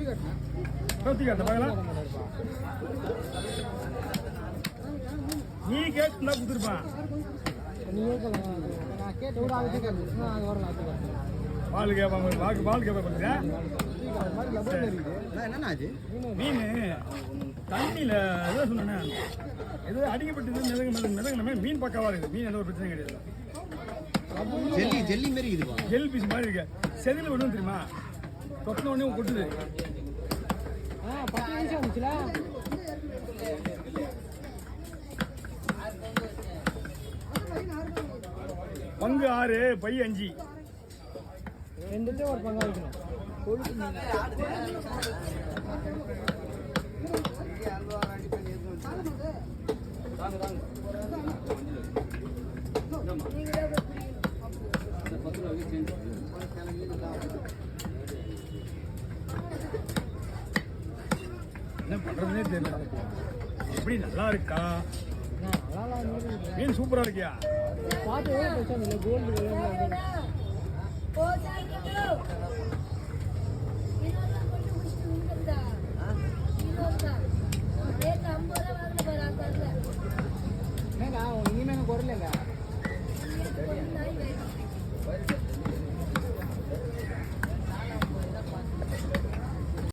கட்ட பார்க்கலாம். நீ கேட்டு தான் கொடுத்துருப்பான். பால் கேட்பாங்க, பால் கேட்பா பார்த்தீங்களா? மீன் தண்ணியில் எதாவது சொன்னேன், ஏதோ அடிக்கப்பட்டது மிதங்கின மீன் பக்காவா இருக்குது. மீன் எந்த ஒரு பிரச்சனையும் கிடையாது. ஜெல்லி மாதிரி இருக்குவா, ஜெல் பீஸ் மாதிரி இருக்கு. செதில் ஒன்றும் தெரியுமா, தொட்டின உடனே கொட்டுது. பங்கு 6, பை 5. ஒரு பங்கா வைக்கணும். என்ன பண்றதுனே தெரியல. எப்படி நல்லா இருக்கா மீன்? சூப்பரா இருக்கியா? பார்த்து கோல்டு